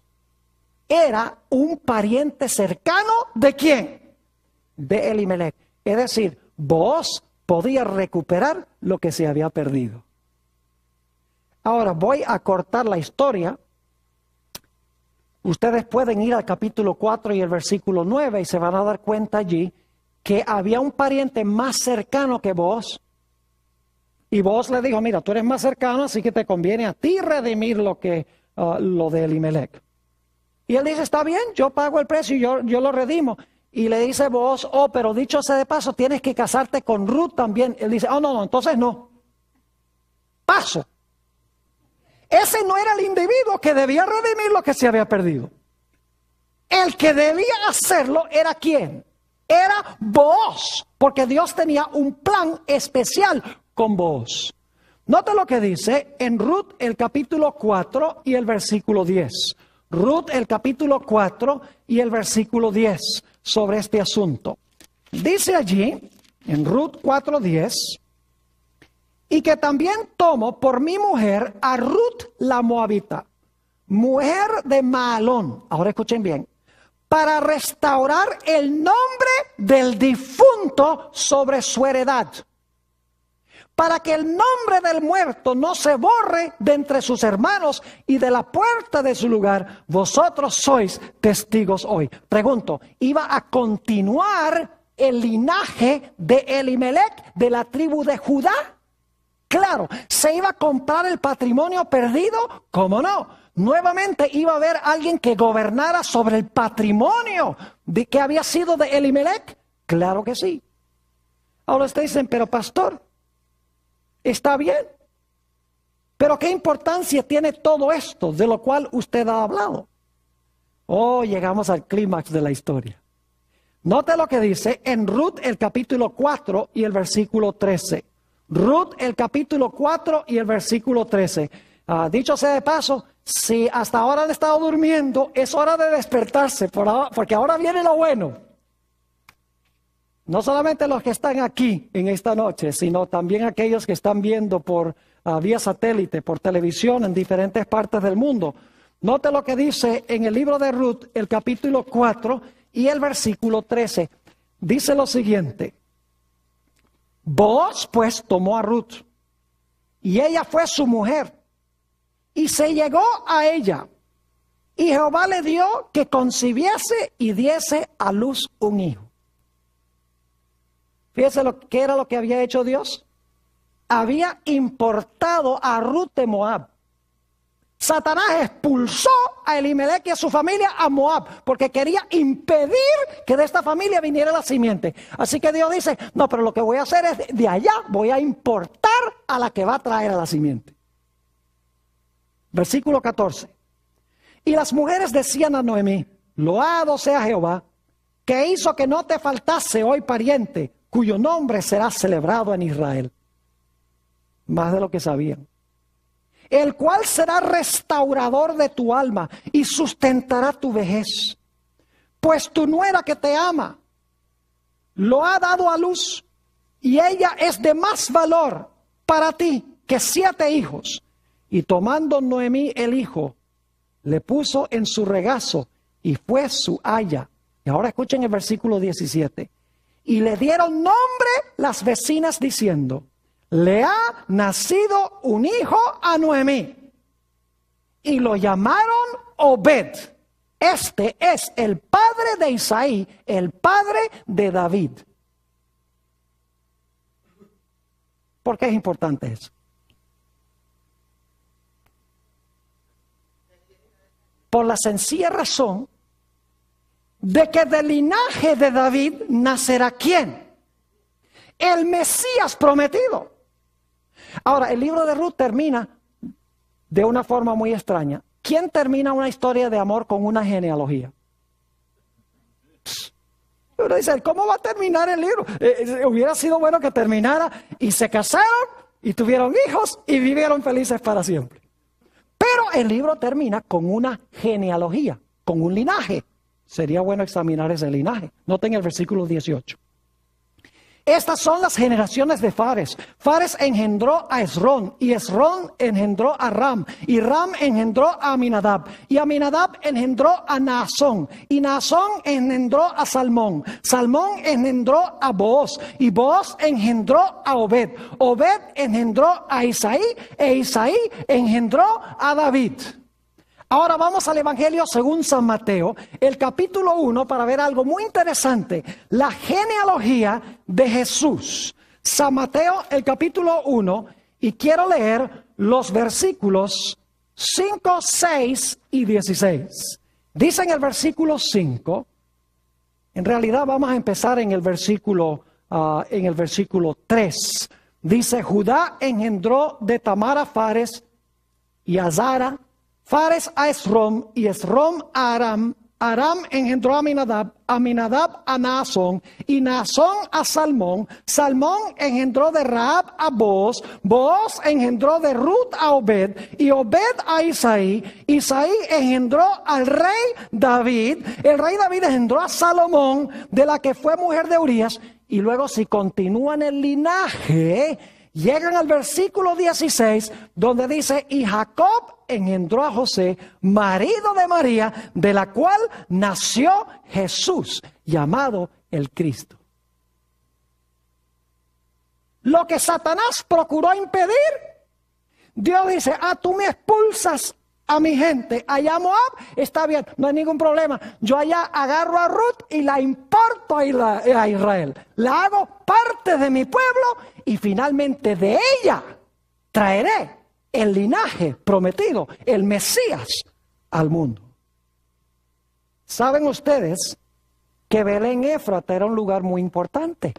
Era un pariente cercano ¿de quién? De Elimelech. Es decir, Booz podía recuperar lo que se había perdido. Ahora voy a cortar la historia. Ustedes pueden ir al capítulo 4 y el versículo 9 y se van a dar cuenta allí que había un pariente más cercano que Booz. Y Booz le dijo, mira, tú eres más cercano, así que te conviene a ti redimir lo de Elimelech. Y él dice, está bien, yo pago el precio y yo lo redimo. Y le dice Booz, pero dicho sea de paso, tienes que casarte con Ruth también. Él dice, no, entonces no. Paso. Ese no era el individuo que debía redimir lo que se había perdido. El que debía hacerlo era ¿quién? Era Booz, porque Dios tenía un plan especial con Booz. Note lo que dice en Ruth el capítulo 4 y el versículo 10. Ruth el capítulo 4 y el versículo 10 sobre este asunto. Dice allí, en Ruth 4:10, y que también tomo por mi mujer a Ruth la Moabita, mujer de Mahalón. Ahora escuchen bien. Para restaurar el nombre del difunto sobre su heredad. Para que el nombre del muerto no se borre de entre sus hermanos y de la puerta de su lugar. Vosotros sois testigos hoy. Pregunto, ¿iba a continuar el linaje de Elimelech de la tribu de Judá? Claro. ¿Se iba a comprar el patrimonio perdido? ¿Cómo no? Nuevamente iba a haber alguien que gobernara sobre el patrimonio de que había sido de Elimelech. Claro que sí. Ahora ustedes dicen, pero pastor, está bien. Pero ¿qué importancia tiene todo esto de lo cual usted ha hablado? Llegamos al clímax de la historia. Note lo que dice en Ruth el capítulo 4 y el versículo 13. Ruth el capítulo 4 y el versículo 13. Dicho sea de paso, si hasta ahora han estado durmiendo, es hora de despertarse, porque ahora viene lo bueno. no solamente los que están aquí en esta noche, sino también aquellos que están viendo por vía satélite, por televisión en diferentes partes del mundo. Note lo que dice en el libro de Ruth, el capítulo 4 y el versículo 13. Dice lo siguiente: Booz pues tomó a Ruth, y ella fue su mujer, y se llegó a ella. Y Jehová le dio que concibiese y diese a luz un hijo. Fíjese qué era lo que había hecho Dios. Había importado a Ruth de Moab. Satanás expulsó a Elimelech y a su familia a Moab, porque quería impedir que de esta familia viniera la simiente. Así que Dios dice, no, pero lo que voy a hacer es de allá, voy a importar a la que va a traer a la simiente. Versículo 14. Y las mujeres decían a Noemí, loado sea Jehová, que hizo que no te faltase hoy pariente, cuyo nombre será celebrado en Israel. Más de lo que sabían. El cual será restaurador de tu alma y sustentará tu vejez. Pues tu nuera que te ama, lo ha dado a luz, y ella es de más valor para ti que 7 hijos. Y tomando Noemí el hijo, le puso en su regazo y fue su aya. Y ahora escuchen el versículo 17. Y le dieron nombre las vecinas diciendo, le ha nacido un hijo a Noemí. Y lo llamaron Obed. Este es el padre de Isaí, el padre de David. ¿Por qué es importante eso? Por la sencilla razón de que del linaje de David nacerá ¿quién? El Mesías prometido. Ahora, el libro de Ruth termina de una forma muy extraña. ¿Quién termina una historia de amor con una genealogía? Uno dice, ¿cómo va a terminar el libro? Hubiera sido bueno que terminara y se casaron y tuvieron hijos y vivieron felices para siempre. Pero el libro termina con una genealogía, con un linaje. Sería bueno examinar ese linaje. Noten el versículo 18. Estas son las generaciones de Fares. Fares engendró a Esrón, y Esrón engendró a Ram, y Ram engendró a Aminadab, y Aminadab engendró a Naasón, y Naasón engendró a Salmón, Salmón engendró a Booz, y Booz engendró a Obed, Obed engendró a Isaí, e Isaí engendró a David. Ahora vamos al Evangelio según San Mateo, el capítulo 1, para ver algo muy interesante. La genealogía de Jesús. San Mateo, el capítulo 1, y quiero leer los versículos 5, 6 y 16. Dice en el versículo 5, en realidad vamos a empezar en el versículo 3. Dice, Judá engendró de Tamar a Fares y a Zara, Fares a Esrom, y Esrom a Aram. Aram engendró a Aminadab, Aminadab a Naasón, y Naasón a Salmón. Salmón engendró de Rahab a Booz, Booz engendró de Ruth a Obed, y Obed a Isaí. Isaí engendró al rey David. El rey David engendró a Salomón, de la que fue mujer de Urías. Y luego, si continúan el linaje, llegan al versículo 16, donde dice, y Jacob engendró a José, marido de María, de la cual nació Jesús, llamado el Cristo. Lo que Satanás procuró impedir, Dios dice, tú me expulsas a mi gente, allá a Moab, está bien, no hay ningún problema. Yo allá agarro a Ruth y la importo a Israel. La hago parte de mi pueblo y finalmente de ella traeré el linaje prometido, el Mesías, al mundo. ¿Saben ustedes que Belén Éfrata era un lugar muy importante?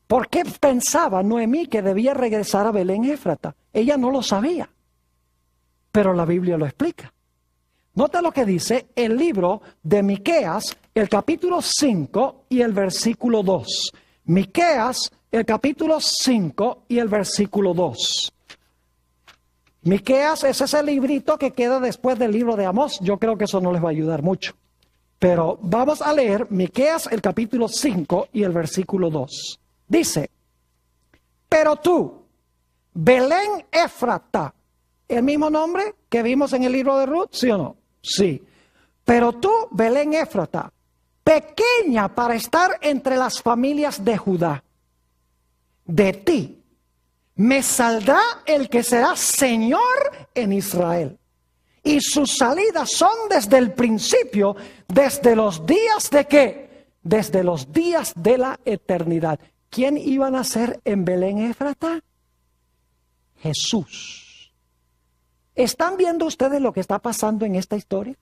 ¿Por qué pensaba Noemí que debía regresar a Belén Éfrata? Ella no lo sabía, pero la Biblia lo explica. Nota lo que dice el libro de Miqueas, el capítulo 5 y el versículo 2. Miqueas, el capítulo 5 y el versículo 2. Miqueas es ese librito que queda después del libro de Amós. Yo creo que eso no les va a ayudar mucho. Pero vamos a leer Miqueas el capítulo 5 y el versículo 2. Dice, pero tú, Belén Éfrata, ¿el mismo nombre que vimos en el libro de Ruth? ¿Sí o no? Sí. Pero tú, Belén Éfrata, pequeña para estar entre las familias de Judá, de ti me saldrá el que será Señor en Israel. Y sus salidas son desde el principio, desde los días de ¿qué? Desde los días de la eternidad. ¿Quién iban a ser en Belén Éfrata? Jesús. ¿Están viendo ustedes lo que está pasando en esta historia?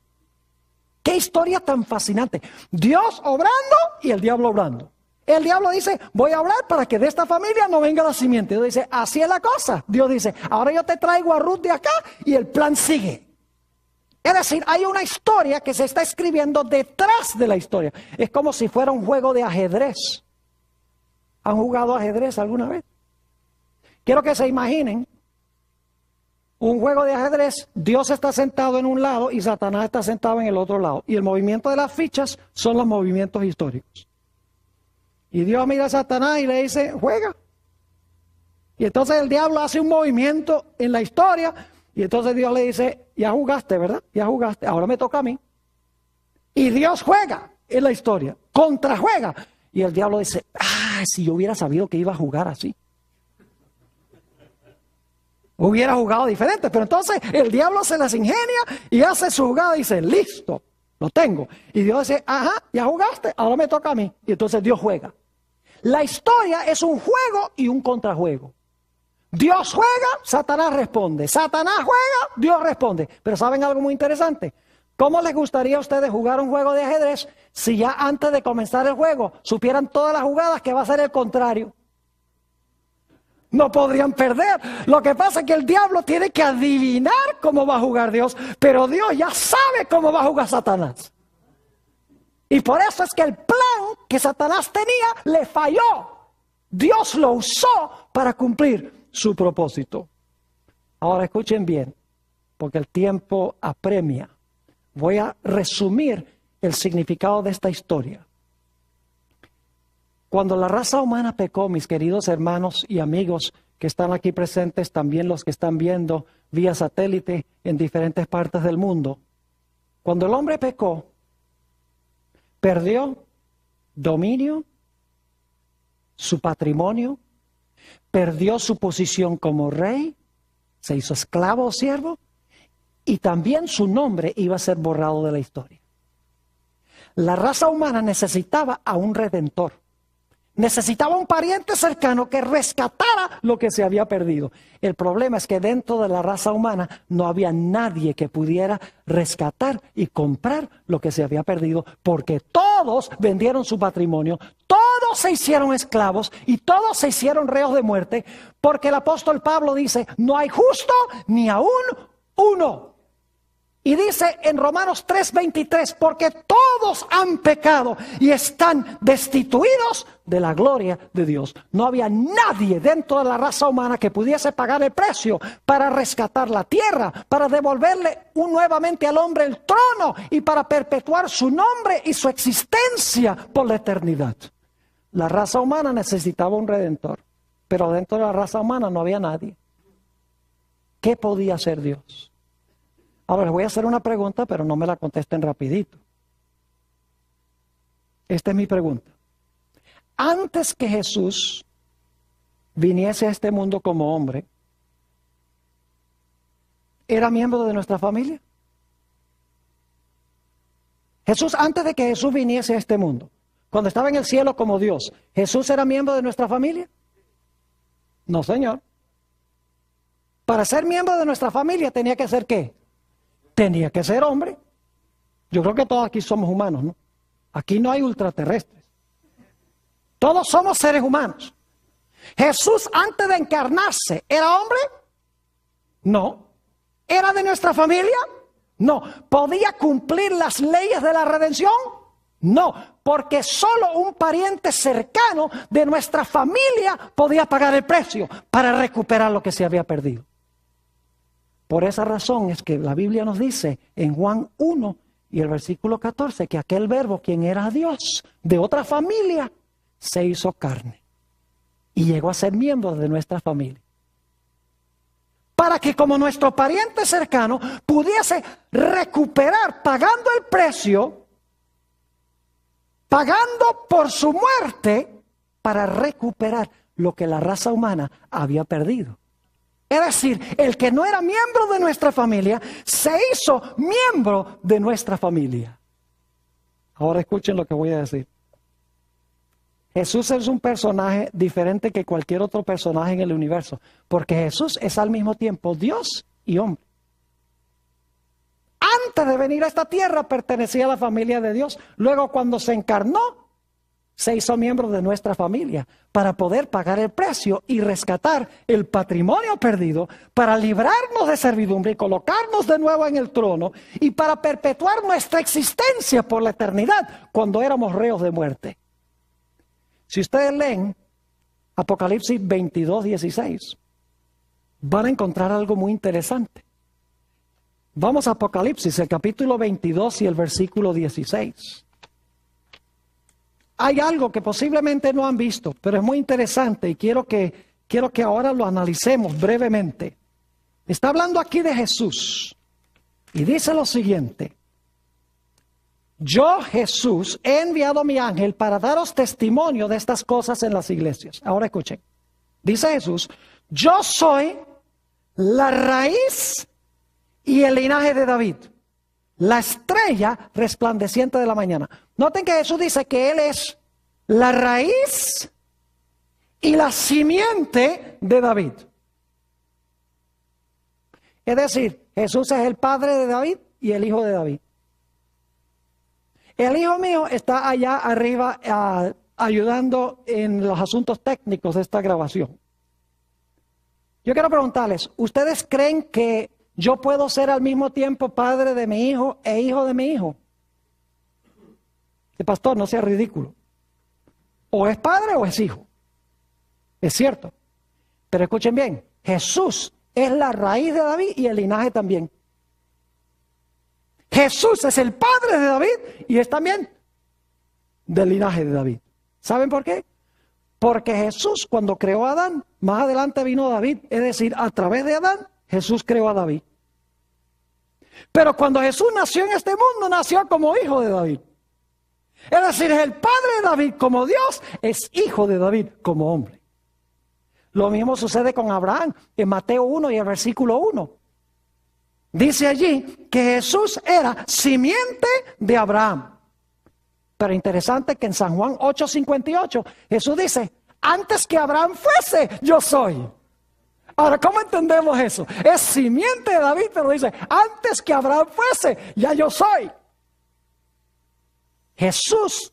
¡Qué historia tan fascinante! Dios obrando y el diablo obrando. El diablo dice, voy a hablar para que de esta familia no venga la simiente. Dios dice, así es la cosa. Dios dice, ahora yo te traigo a Ruth de acá y el plan sigue. Es decir, hay una historia que se está escribiendo detrás de la historia. Es como si fuera un juego de ajedrez. ¿Han jugado ajedrez alguna vez? Quiero que se imaginen un juego de ajedrez. Dios está sentado en un lado y Satanás está sentado en el otro lado. Y el movimiento de las fichas son los movimientos históricos. Y Dios mira a Satanás y le dice, juega. Y entonces el diablo hace un movimiento en la historia. Y entonces Dios le dice, ya jugaste, ¿verdad? Ya jugaste, ahora me toca a mí. Y Dios juega en la historia, contrajuega. Y el diablo dice, si yo hubiera sabido que iba a jugar así. Hubiera jugado diferente, pero entonces el diablo se las ingenia y hace su jugada y dice, listo, lo tengo. Y Dios dice, ya jugaste, ahora me toca a mí. Y entonces Dios juega. La historia es un juego y un contrajuego. Dios juega, Satanás responde. Satanás juega, Dios responde. Pero ¿saben algo muy interesante? ¿Cómo les gustaría a ustedes jugar un juego de ajedrez si ya antes de comenzar el juego supieran todas las jugadas que va a ser el contrario? No podrían perder. Lo que pasa es que el diablo tiene que adivinar cómo va a jugar Dios, pero Dios ya sabe cómo va a jugar Satanás. Y por eso es que el plan que Satanás tenía le falló. Dios lo usó para cumplir su propósito. Ahora escuchen bien, porque el tiempo apremia. Voy a resumir el significado de esta historia. Cuando la raza humana pecó, mis queridos hermanos y amigos que están aquí presentes, también los que están viendo vía satélite en diferentes partes del mundo, cuando el hombre pecó, perdió dominio, su patrimonio, perdió su posición como rey, se hizo esclavo o siervo, y también su nombre iba a ser borrado de la historia. La raza humana necesitaba a un redentor. Necesitaba un pariente cercano que rescatara lo que se había perdido. El problema es que dentro de la raza humana no había nadie que pudiera rescatar y comprar lo que se había perdido, porque todos vendieron su patrimonio, todos se hicieron esclavos y todos se hicieron reos de muerte, porque el apóstol Pablo dice, no hay justo ni aún uno. Y dice en Romanos 3:23, porque todos han pecado y están destituidos de la gloria de Dios. No había nadie dentro de la raza humana que pudiese pagar el precio para rescatar la tierra, para devolverle nuevamente al hombre el trono y para perpetuar su nombre y su existencia por la eternidad. La raza humana necesitaba un redentor, pero dentro de la raza humana no había nadie. ¿Qué podía hacer Dios? Ahora les voy a hacer una pregunta, pero no me la contesten rapidito. Esta es mi pregunta. Antes que Jesús viniese a este mundo como hombre, ¿era miembro de nuestra familia? Jesús, antes de que Jesús viniese a este mundo, cuando estaba en el cielo como Dios, ¿Jesús era miembro de nuestra familia? No, Señor. Para ser miembro de nuestra familia tenía que ser ¿qué? Tenía que ser hombre. Yo creo que todos aquí somos humanos, ¿no? Aquí no hay ultraterrestres. Todos somos seres humanos. Jesús, antes de encarnarse, ¿era hombre? No. ¿Era de nuestra familia? No. ¿Podía cumplir las leyes de la redención? No. Porque solo un pariente cercano de nuestra familia podía pagar el precio para recuperar lo que se había perdido. Por esa razón es que la Biblia nos dice en Juan 1 Y el versículo 14, que aquel verbo, quien era Dios, de otra familia, se hizo carne. Y llegó a ser miembro de nuestra familia. Para que como nuestro pariente cercano pudiese recuperar, pagando el precio, pagando por su muerte, para recuperar lo que la raza humana había perdido. Es decir, el que no era miembro de nuestra familia, se hizo miembro de nuestra familia. Ahora escuchen lo que voy a decir. Jesús es un personaje diferente que cualquier otro personaje en el universo, porque Jesús es al mismo tiempo Dios y hombre. Antes de venir a esta tierra pertenecía a la familia de Dios. Luego, cuando se encarnó, se hizo miembro de nuestra familia para poder pagar el precio y rescatar el patrimonio perdido, para librarnos de servidumbre y colocarnos de nuevo en el trono y para perpetuar nuestra existencia por la eternidad cuando éramos reos de muerte. Si ustedes leen Apocalipsis 22:16, van a encontrar algo muy interesante. Vamos a Apocalipsis, el capítulo 22 y el versículo 16. Hay algo que posiblemente no han visto, pero es muy interesante y quiero que ahora lo analicemos brevemente. Está hablando aquí de Jesús y dice lo siguiente: yo, Jesús, he enviado a mi ángel para daros testimonio de estas cosas en las iglesias. Ahora escuchen. Dice Jesús: yo soy la raíz y el linaje de David, la estrella resplandeciente de la mañana. Noten que Jesús dice que Él es la raíz y la simiente de David. Es decir, Jesús es el padre de David y el hijo de David. El hijo mío está allá arriba ayudando en los asuntos técnicos de esta grabación. Yo quiero preguntarles, ¿ustedes creen que yo puedo ser al mismo tiempo padre de mi hijo e hijo de mi hijo? El pastor, no sea ridículo. O es padre o es hijo. Es cierto. Pero escuchen bien, Jesús es la raíz de David y el linaje también. Jesús es el padre de David y es también del linaje de David. ¿Saben por qué? Porque Jesús, cuando creó a Adán, más adelante vino David, es decir, a través de Adán, Jesús creó a David. Pero cuando Jesús nació en este mundo, nació como hijo de David. Es decir, es el padre de David como Dios, es hijo de David como hombre. Lo mismo sucede con Abraham en Mateo 1 y el versículo 1. Dice allí que Jesús era simiente de Abraham. Pero interesante que en San Juan 8:58 Jesús dice: antes que Abraham fuese, yo soy. Ahora, ¿cómo entendemos eso? Es simiente de David, pero dice: antes que Abraham fuese, ya yo soy. Jesús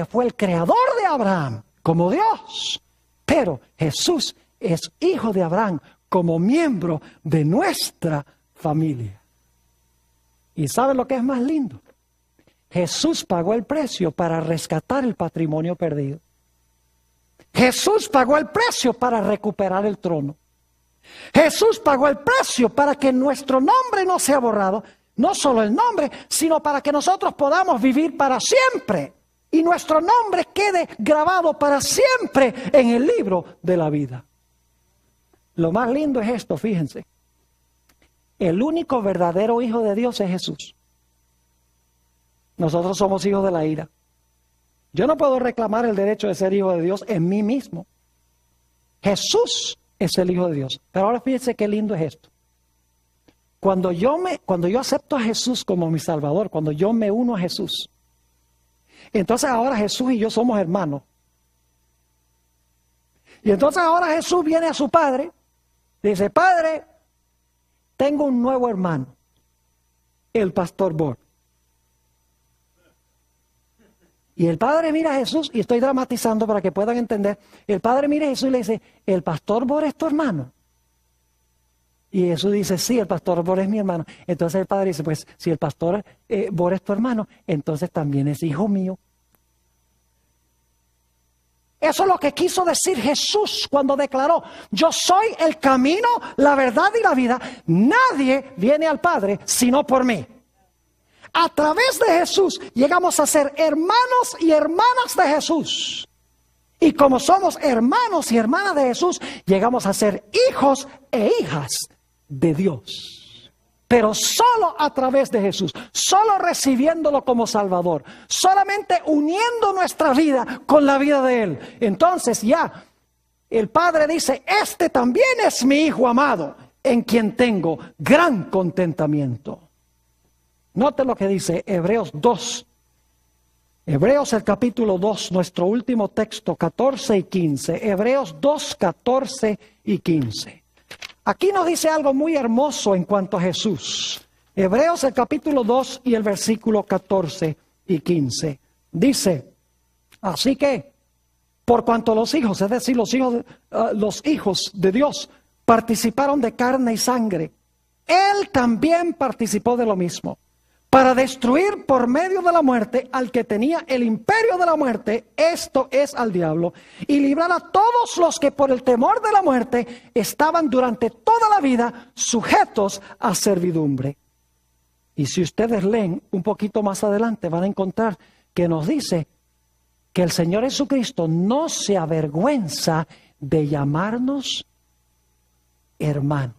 fue el creador de Abraham como Dios. Pero Jesús es hijo de Abraham como miembro de nuestra familia. ¿Y saben lo que es más lindo? Jesús pagó el precio para rescatar el patrimonio perdido. Jesús pagó el precio para recuperar el trono. Jesús pagó el precio para que nuestro nombre no sea borrado. No solo el nombre, sino para que nosotros podamos vivir para siempre. Y nuestro nombre quede grabado para siempre en el libro de la vida. Lo más lindo es esto, fíjense. El único verdadero hijo de Dios es Jesús. Nosotros somos hijos de la ira. Yo no puedo reclamar el derecho de ser hijo de Dios en mí mismo. Jesús es el hijo de Dios. Pero ahora fíjense qué lindo es esto. Cuando yo acepto a Jesús como mi Salvador, cuando yo me uno a Jesús, entonces ahora Jesús y yo somos hermanos. Y entonces ahora Jesús viene a su padre, dice: Padre, tengo un nuevo hermano, el pastor Bor. Y el padre mira a Jesús, y estoy dramatizando para que puedan entender. El padre mira a Jesús y le dice: ¿el pastor Bor es tu hermano? Y Jesús dice: sí, el pastor Bor es mi hermano. Entonces el padre dice: pues si el pastor Bor es tu hermano, entonces también es hijo mío. Eso es lo que quiso decir Jesús cuando declaró: yo soy el camino, la verdad y la vida. Nadie viene al Padre sino por mí. a través de Jesús llegamos a ser hermanos y hermanas de Jesús. Y como somos hermanos y hermanas de Jesús, llegamos a ser hijos e hijas de Dios. Pero solo a través de Jesús, solo recibiéndolo como Salvador, solamente uniendo nuestra vida con la vida de Él. Entonces ya el Padre dice, este también es mi Hijo amado, en quien tengo gran contentamiento. Note lo que dice Hebreos 2. Hebreos el capítulo 2, nuestro último texto, 14 y 15. Hebreos 2, 14 y 15. Aquí nos dice algo muy hermoso en cuanto a Jesús. Hebreos el capítulo 2 y el versículo 14 y 15. Dice, así que, por cuanto los hijos, es decir, los hijos de Dios, participaron de carne y sangre, Él también participó de lo mismo, para destruir por medio de la muerte al que tenía el imperio de la muerte, esto es al diablo, y librar a todos los que por el temor de la muerte estaban durante toda la vida sujetos a servidumbre. Y si ustedes leen un poquito más adelante, van a encontrar que nos dice que el Señor Jesucristo no se avergüenza de llamarnos hermanos,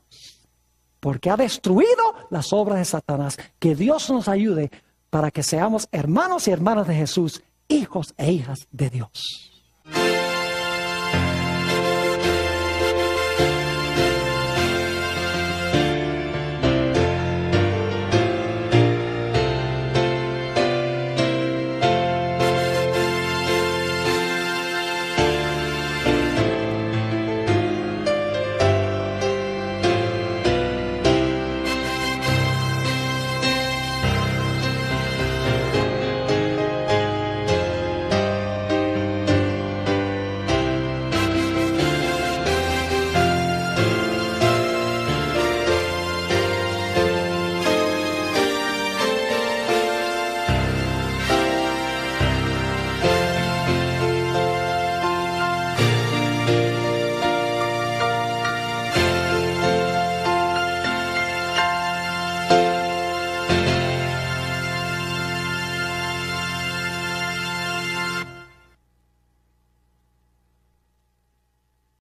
porque ha destruido las obras de Satanás. Que Dios nos ayude para que seamos hermanos y hermanas de Jesús, hijos e hijas de Dios.